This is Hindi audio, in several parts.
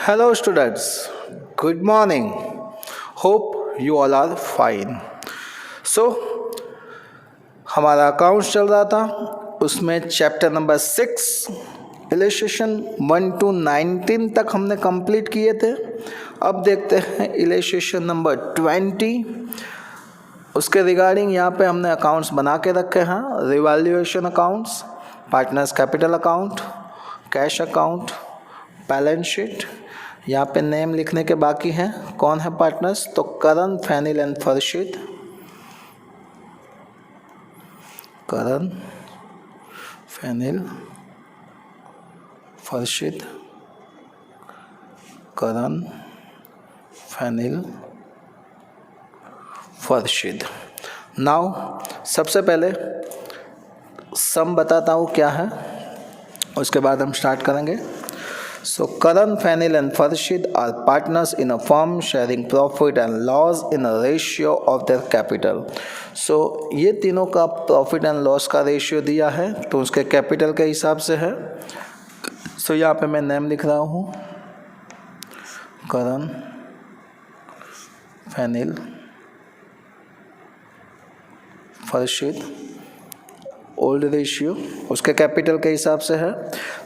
Hello, students. Good morning. Hope you all are fine. So, हमारा अकाउंट चल रहा था, उसमें चैप्टर नंबर 6 इलेस्ट्रेशन 1 to 19 तक हमने कंप्लीट किए थे. अब देखते हैं इलेस्ट्रेशन नंबर 20. उसके रिगार्डिंग यहाँ पे हमने अकाउंट्स बना के रखे हैं. Revaluation accounts, partners capital account, cash account, balance sheet. यहाँ पे नेम लिखने के बाकी हैं. कौन है पार्टनर्स? तो करण, फैनिल एंड फरशीद. करण, फैनिल, फरशीद. करण, फैनिल, फरशीद. नाउ सबसे पहले सम बताता हूँ क्या है, उसके बाद हम स्टार्ट करेंगे. So Karan, Fanil and Farshid are partners in a firm sharing profit and loss in a ratio of their capital. So ये तीनों का प्रॉफिट एंड लॉस का रेशियो दिया है तो उसके कैपिटल के हिसाब से है. So यहाँ पे मैं नेम लिख रहा हूँ, करण, फैनिल, फरशीद. ओल्ड रेशियो उसके कैपिटल के हिसाब से है.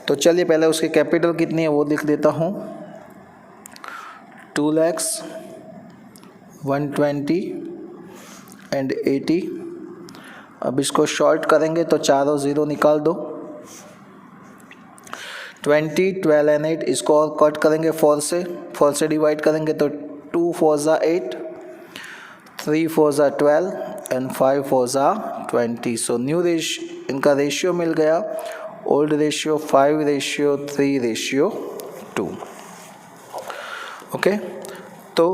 तो चलिए पहले उसकी कैपिटल कितनी है वो लिख देता हूँ. 2 lakhs, 120 एंड 80. अब इसको शॉर्ट करेंगे तो 4 और 0 निकाल दो. 20, 12 एंड 8 इसको और कट करेंगे 4 से डिवाइड करेंगे तो 2 4 ज़ा 8, 3 4 ज़ा 12 एंड 5 4 ज़ा 20. सो न्यू इनका रेशियो मिल गया. Old ratio 5:3:2. ओके, तो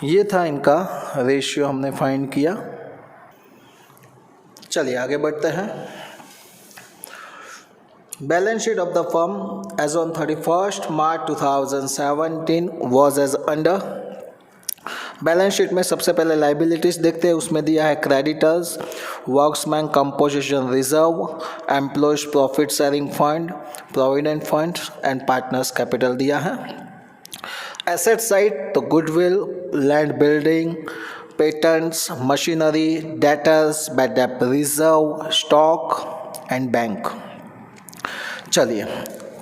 ये था इनका रेशियो हमने फाइंड किया. चलिए आगे बढ़ते हैं. Balance sheet of the firm as on 31st March 2017 was as under. Balance sheet में सबसे पहले लाइबिलिटीज़ देखते हैं. उसमें दिया है creditors, workmen composition reserve, employees profit sharing fund, provident fund and partners capital दिया है. एसेट साइड तो goodwill, land building, patents, machinery, debtors, bad debt reserve, stock and bank. चलिए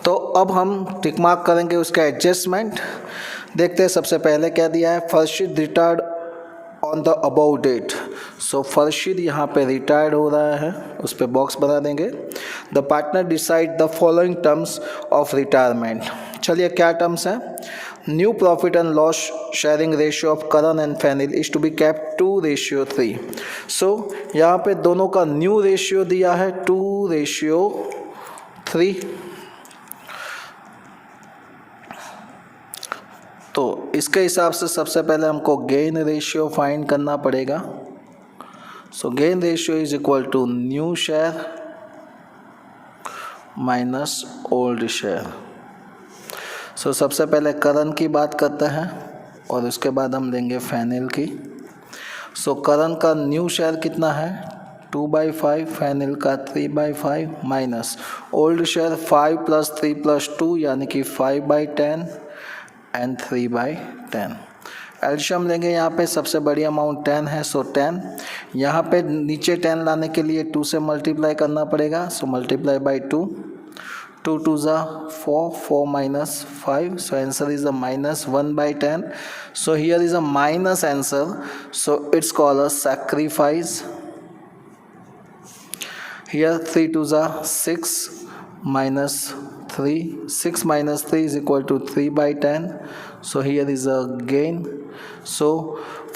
तो अब हम टिक मार्क करेंगे उसका एडजस्टमेंट. देखते हैं सबसे पहले क्या दिया है. Farshid retired on the above date. So Farshid यहाँ पे रिटायर्ड हो रहा है, उस पर बॉक्स बना देंगे. The partner decide the following terms of retirement. चलिए क्या टर्म्स हैं. New profit and loss sharing ratio of Karan and Fenil is to be kept 2:3. So यहाँ पे दोनों का न्यू रेशियो दिया है 2:3. तो इसके हिसाब से सबसे पहले हमको गेन रेशियो फाइंड करना पड़ेगा. So gain ratio is equal to new share minus old share. So सबसे पहले करण की बात करते हैं और उसके बाद हम लेंगे फैनिल की. सो करण का न्यू शेयर कितना है 2/5, फैनिल का 3/5 माइनस ओल्ड शेयर 5 + 3 + 2 यानी कि 5/10 एंड 3/10. एल्शियम लेंगे. यहाँ पे सबसे बड़ी अमाउंट 10 है, सो 10. यहाँ पे नीचे 10 लाने के लिए 2 से मल्टीप्लाई करना पड़ेगा. So multiply by 2. 2 2 ज़ा 4, 4 minus 5. So answer is a -1/10. So here is a minus answer. So it's called a sacrifice. Here 3 2 ज़ा 6 minus 3. 6 minus 3 is equal to 3/10. So here is a gain. So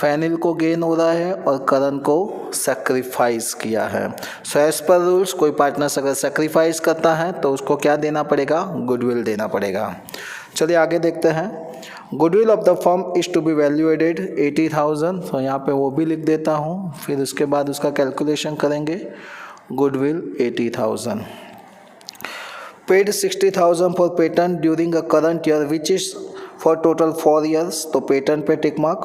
फैनिल को गेन हो रहा है और करण को सेक्रीफाइस किया है. सो एज पर रूल्स कोई पार्टनर्स अगर सेक्रीफाइस करता है तो उसको क्या देना पड़ेगा, गुडविल देना पड़ेगा. चलिए आगे देखते हैं. Goodwill of the firm is to be valuated 80,000. तो यहाँ पे वो भी लिख देता हूँ, फिर उसके बाद उसका कैलकुलेशन करेंगे. Goodwill 80,000. Paid 60,000 for patent during a current year which is for total 4 years. तो patent पे tick mark.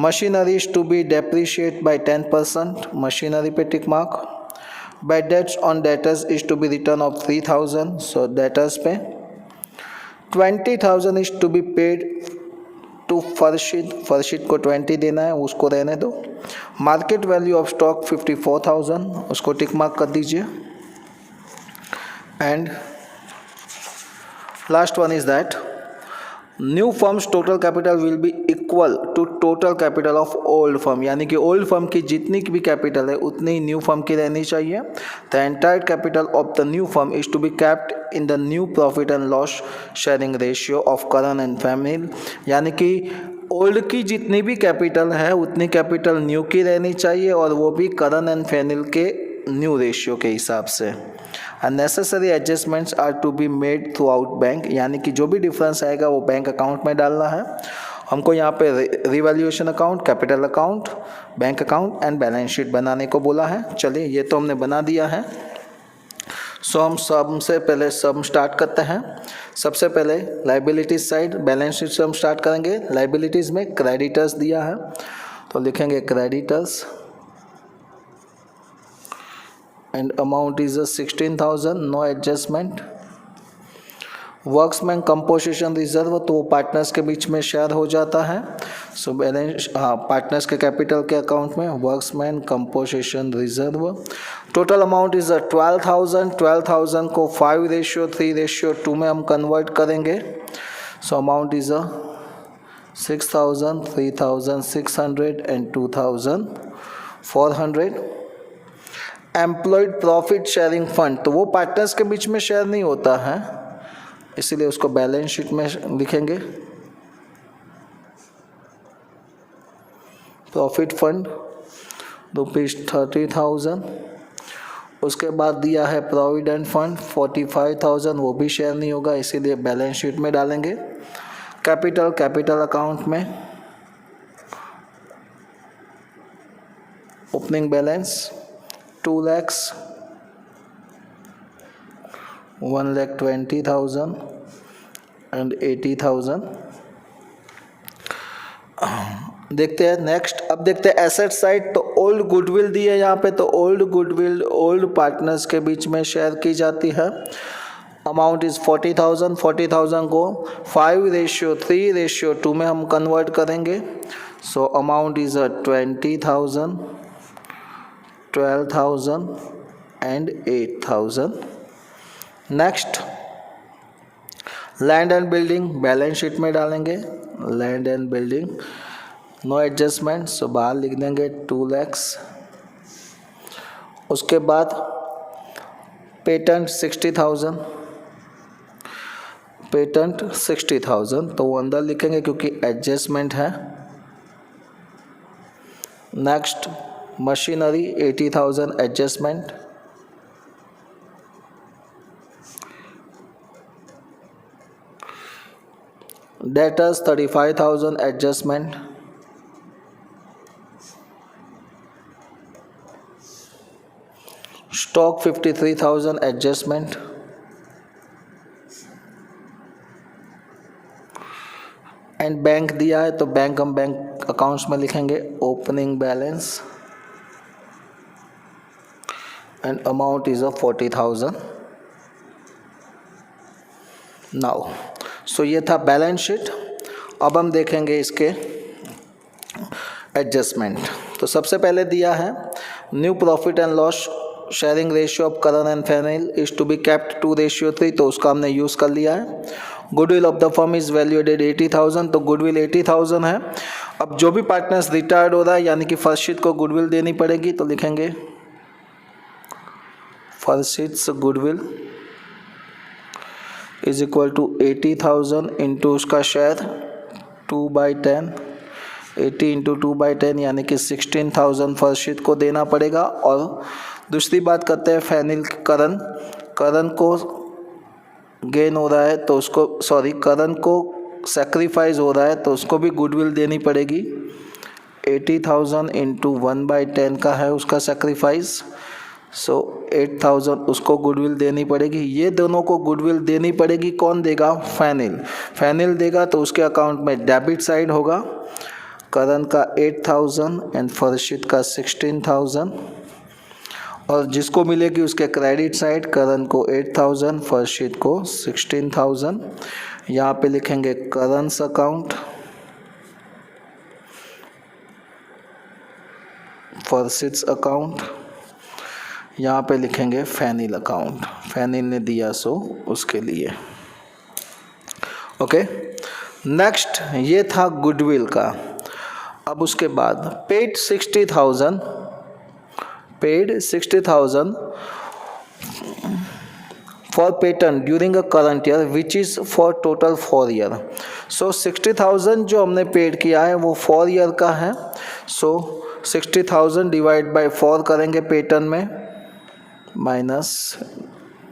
Machinery is to be depreciated by 10%. Machinery पे tick mark. Bad debts on debtors is to be return of 3,000. So debtors पे 20,000 is to be paid to Farshid को 20 देना है, उसको रहने दो। मार्केट वैल्यू ऑफ स्टॉक 54,000, उसको टिक मार्क कर दीजिए। And last one is that new firm's total capital will be equal to total capital of old firm, यानी कि ओल्ड फर्म की जितनी भी कैपिटल है उतनी ही न्यू फर्म की रहनी चाहिए। The entire capital of the new firm is to be kept in the new profit and loss sharing ratio of current and family, यानी कि ओल्ड की जितनी भी कैपिटल है उतनी कैपिटल न्यू की रहनी चाहिए, और वो भी करंट एंड फैमिली के न्यू रेशियो के हिसाब से। Unnecessary adjustments are to be made through out bank, यानी कि जो भी डिफरेंस आएगा वो बैंक अकाउंट में डालना है। हमको यहाँ पे revaluation account, capital account, bank account and balance sheet बनाने को बोला है। चलिए ये तो हमने बना दिया है। सो हम सबसे पहले सम स्टार्ट करते हैं। सबसे पहले लाइबिलिटीज साइड, बैलेंस शीट से हम स्टार्ट करेंगे। लाइबिलिटीज़ में क्रेडिटर्स दिया है तो लिखेंगे creditors and amount is 16,000, no adjustment। Workmen composition reserve तो वो पार्टनर्स के बीच में शेयर हो जाता है। सो बैलेंस पार्टनर्स के कैपिटल के अकाउंट में workmen composition reserve. Total amount is 12,000। 12,000 को 5:3:2 में हम कन्वर्ट करेंगे। So amount is 6,000, 3,600 and 2,400। Employed profit sharing fund तो वो पार्टनर्स के बीच में शेयर नहीं होता है, इसीलिए उसको बैलेंस शीट में लिखेंगे। Profit fund ₹30,000। उसके बाद दिया है प्रोविडेंट फंड 45,000, वो भी शेयर नहीं होगा, इसीलिए बैलेंस शीट में डालेंगे। कैपिटल अकाउंट में ओपनिंग बैलेंस 2 lakhs, 1,20,000 एंड 80,000। देखते हैं नेक्स्ट। अब देखते हैं एसेट साइड। तो ओल्ड गुडविल दी है यहाँ पे, तो ओल्ड गुडविल ओल्ड पार्टनर्स के बीच में शेयर की जाती है। Amount is 40,000। 40,000 को 5:3:2 में हम कन्वर्ट करेंगे। So amount is 20,000, 12,000 and 8,000। Next land and building balance sheet में डालेंगे। Land and building no adjustment, so बाहर लिख देंगे 2 lakhs। उसके बाद पेटेंट 60,000, पेटेंट 60,000 तो वो अंदर लिखेंगे क्योंकि एडजस्टमेंट है। Next machinery 80,000 adjustment. Debtors 35,000 adjustment. Stock 53,000 adjustment. And bank दिया है तो बैंक हम बैंक अकाउंट्स में लिखेंगे opening balance and amount is 40,000 now. So ये था बैलेंस शीट। अब हम देखेंगे इसके एडजस्टमेंट। तो सबसे पहले दिया है new profit and loss sharing ratio of current and final is to be kept 2:3, तो उसका हमने यूज़ कर लिया है। Goodwill of the firm is valued at 80,000, तो गुडविल 80,000 है। अब जो भी पार्टनर्स रिटायर्ड हो रहा है यानी कि फर्शीद को गुडविल देनी पड़ेगी, तो लिखेंगे Farshid's goodwill is equal to 80,000 into उसका शेयर 2/10। 80 इंटू 2/10 यानी कि 16,000 फर्शीद को देना पड़ेगा। और दूसरी बात करते हैं फैनिल करण को गेन हो रहा है तो उसको करण को सेक्रीफाइस हो रहा है तो उसको भी गुडविल देनी पड़ेगी। 80,000 इंटू 1/10 का है उसका सेक्रीफाइस, सो 8,000 उसको गुडविल देनी पड़ेगी। ये दोनों को गुडविल देनी पड़ेगी। कौन देगा? फैनिल देगा, तो उसके अकाउंट में डेबिट साइड होगा। करण का 8,000 एंड फर्शीद का 16,000। और जिसको मिलेगी उसके क्रेडिट साइड, करण को 8000, फर्शीत को 16000। यहाँ पे लिखेंगे करंस अकाउंट, फर्शीट्स अकाउंट, यहाँ पे लिखेंगे फैनिल अकाउंट, फैनिल ने दिया सो उसके लिए। ओके, नेक्स्ट ये था गुडविल का। अब उसके बाद paid 60,000 for patent during a current year which is for total 4 year. So 60,000 जो हमने पेड किया है वो 4 ईयर का है। सो 60,000 डिवाइड बाय 4 करेंगे पेटेंट में, माइनस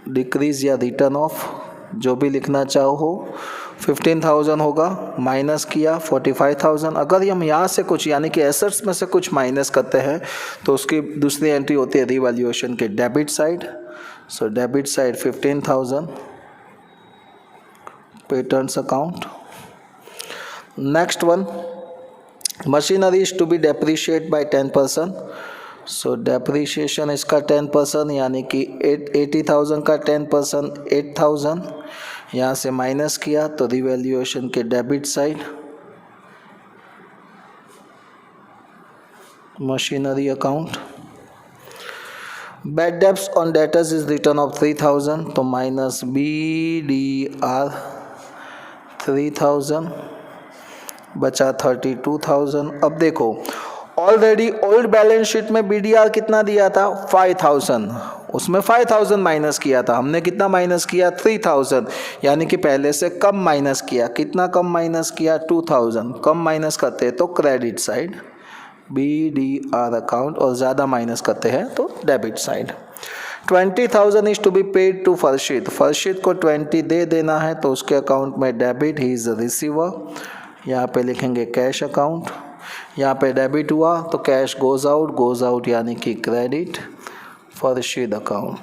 डिक्रीज या रिटर्न ऑफ जो भी लिखना चाहो, 15,000 होगा, माइनस किया 45,000। अगर हम यहाँ से कुछ यानी कि एसेट्स में से कुछ माइनस करते हैं तो उसकी दूसरी एंट्री होती है रिवैल्यूएशन के debit side. So debit side 15,000 patents account. Next one, machinery is to be depreciate by 10%। So depreciation इसका 10% यानी कि 80,000 का 10% 8,000, यहाँ से माइनस किया तो रिवैल्यूएशन के debit side machinery account. Bad debts on debtors is return of 3,000 तो माइनस BDR 3,000, बचा 32,000। अब देखो ऑलरेडी ओल्ड बैलेंस शीट में BDR कितना दिया था 5,000, उसमें 5,000 माइनस किया था, हमने कितना माइनस किया 3,000, यानी कि पहले से कम माइनस किया। कितना कम माइनस किया 2,000, कम माइनस करते हैं तो क्रेडिट साइड BDR अकाउंट, और ज़्यादा माइनस करते हैं तो debit side. 20,000 is to be paid to Farshid, Farshid को 20 दे देना है तो उसके अकाउंट में डेबिट, ही इज़ रिसीवर, यहाँ पे लिखेंगे कैश अकाउंट। यहाँ पे डेबिट हुआ तो कैश गोज़ आउट यानी कि credit Farshid account.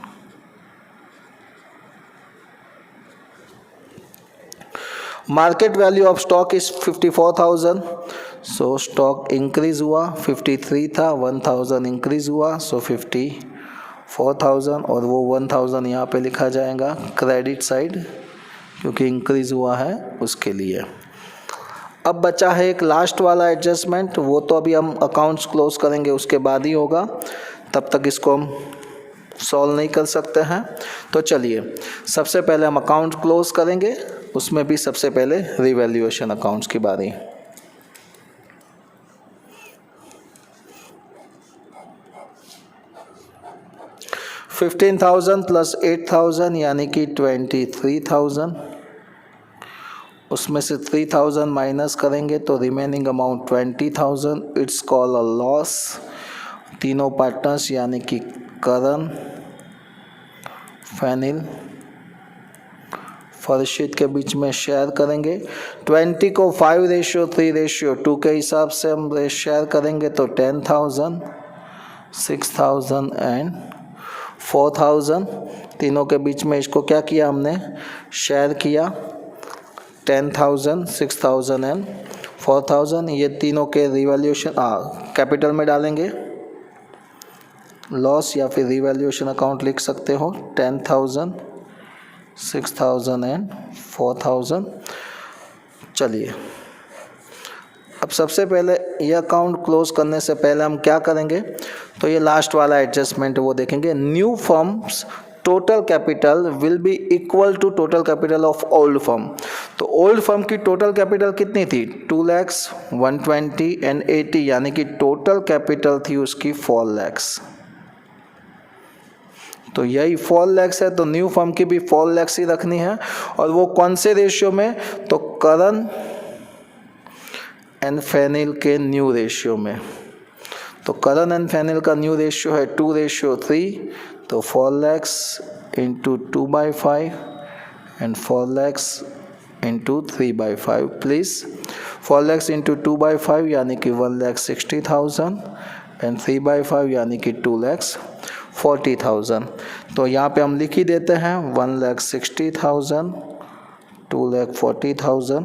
Market value of stock is 54,000। So stock increase हुआ, 53 था, 1,000 इंक्रीज हुआ, सो 54,000, और वो 1,000 यहाँ पे लिखा जाएगा क्रेडिट साइड क्योंकि इंक्रीज हुआ है उसके लिए। अब बचा है एक लास्ट वाला एडजस्टमेंट, वो तो अभी हम अकाउंट्स क्लोज करेंगे उसके बाद ही होगा, तब तक इसको हम सॉल्व नहीं कर सकते हैं। तो चलिए सबसे पहले हम अकाउंट क्लोज करेंगे, उसमें भी सबसे पहले रिवैल्यूएशन अकाउंट्स की बारी। $15,000 प्लस 8,000 यानी कि 23,000, उसमें से 3,000 माइनस करेंगे तो remaining amount 20,000। It's call a loss. तीनों पार्टनर्स यानी कि करण, फैनिल, फर्शीत के बीच में शेयर करेंगे। 20 को 5:3:2 के हिसाब से हम शेयर करेंगे तो 10,000, 6,000 एंड 4,000। तीनों के बीच में इसको क्या किया हमने, शेयर किया, 10,000, 6,000 एंड 4,000। ये तीनों के रिवैल्यूएशन कैपिटल में डालेंगे, लॉस या फिर रिवैल्यूएशन अकाउंट लिख सकते हो, 10,000, 6,000 एंड 4,000। चलिए अब सबसे पहले ये अकाउंट क्लोज करने से पहले हम क्या करेंगे, तो ये लास्ट वाला एडजस्टमेंट वो देखेंगे। New firm's total capital will be equal to total capital of old firm. तो ओल्ड फर्म की टोटल कैपिटल कितनी थी 2 lakhs, 120 एंड 80, यानी कि टोटल कैपिटल थी उसकी 4 lakhs। तो यही 4 lakhs है तो न्यू फर्म की भी 4 lakhs ही रखनी है। और वो कौन से रेशियो में, तो करण एंड फैनिल के न्यू रेशियो में। तो करण एंड फैनिल का न्यू रेशियो है 2:3, तो 4 lakhs into 2/5 and 4 lakhs into 3/5। Please 4 lakhs into 2/5 यानी कि 1,60,000 एंड 3/5 यानी कि 2,40,000। तो यहाँ पे हम लिख ही देते हैं 1,60,000, 2,40,000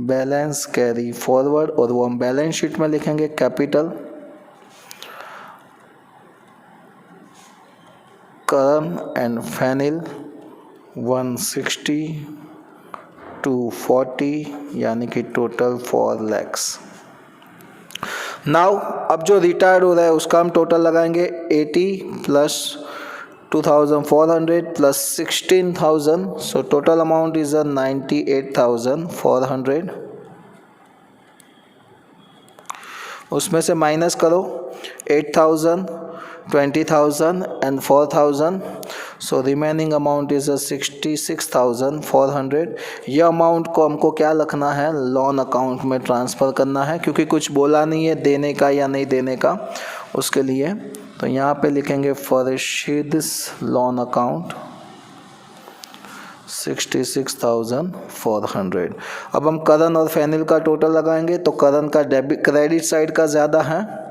बैलेंस कैरी फॉरवर्ड, और वो हम बैलेंस शीट में लिखेंगे capital. Karan and Fanil 160 to 40 यानी कि टोटल 4 lakhs। नाउ अब जो रिटायर्ड हो रहा है उसका हम टोटल लगाएंगे 80 plus 2400 plus 16,000, so total amount is 98,400। उसमें से माइनस करो 8,000, 20,000 and 4,000, so remaining amount is 66,400। यह अमाउंट को हमको क्या रखना है, लोन अकाउंट में ट्रांसफ़र करना है, क्योंकि कुछ बोला नहीं है देने का या नहीं देने का उसके लिए। तो यहाँ पे लिखेंगे फॉर रशीद्स लोन अकाउंट 66,400। अब हम करण और फैनिल का टोटल लगाएंगे तो करण का डेबिट क्रेडिट साइड का ज़्यादा है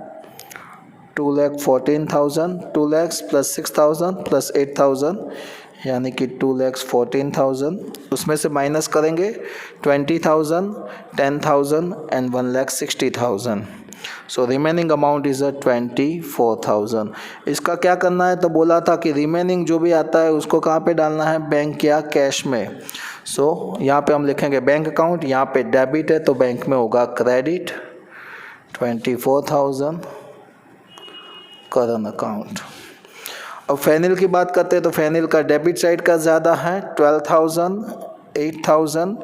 2,14,000, 2 lakhs प्लस 6,000 प्लस 8,000 यानी कि 2,14,000। उसमें से माइनस करेंगे 20,000, 10,000 and 1,60,000, so remaining amount is 24,000। इसका क्या करना है, तो बोला था कि रिमेनिंग जो भी आता है उसको कहाँ पे डालना है, बैंक या कैश में। सो यहाँ पे हम लिखेंगे बैंक अकाउंट, यहाँ पे डेबिट है तो बैंक में होगा क्रेडिट 24,000 करंट अकाउंट। अब फैनिल की बात करते हैं तो फैनिल का डेबिट साइड का ज़्यादा है 12,000, 8,000,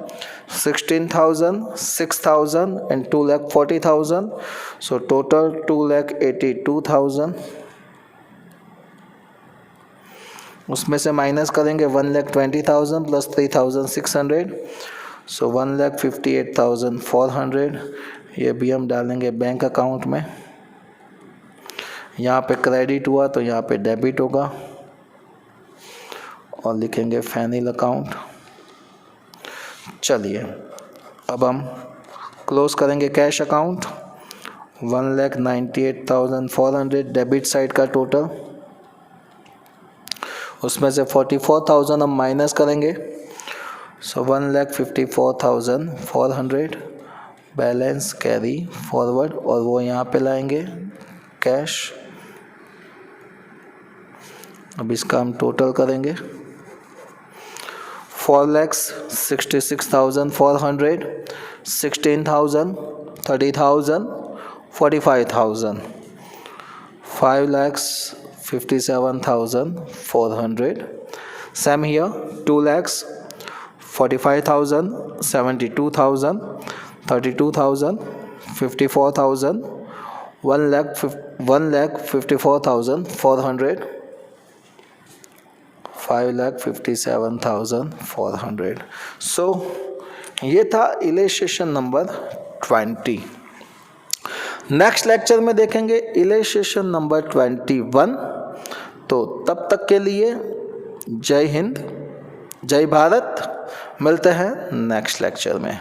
16,000, 6,000 एंड 2,40,000, सो टोटल 2,82,000। उसमें से माइनस करेंगे 1,20,000 प्लस 3,600, सो 1,58,400। ये भी हम डालेंगे बैंक अकाउंट में। यहाँ पे क्रेडिट हुआ तो यहाँ पे डेबिट होगा और लिखेंगे फैनिल अकाउंट। चलिए अब हम क्लोज करेंगे कैश अकाउंट 1,98,400 डेबिट साइड का टोटल। उसमें से 44,000 हम माइनस करेंगे, सो 1,54,400 बैलेंस कैरी फॉरवर्ड और वो यहाँ पे लाएंगे कैश। अब इसका हम टोटल करेंगे 4,66,400, 16,000, 30,000, 45,000, 5,57,400। Same here 2,45,000, 72,000, 32,000, 54,000, 1,54,400, 5,57,400। सो ये था इलस्ट्रेशन नंबर 20। नेक्स्ट लेक्चर में देखेंगे इलस्ट्रेशन नंबर 21। तो तब तक के लिए जय हिंद, जय भारत। मिलते हैं नेक्स्ट लेक्चर में।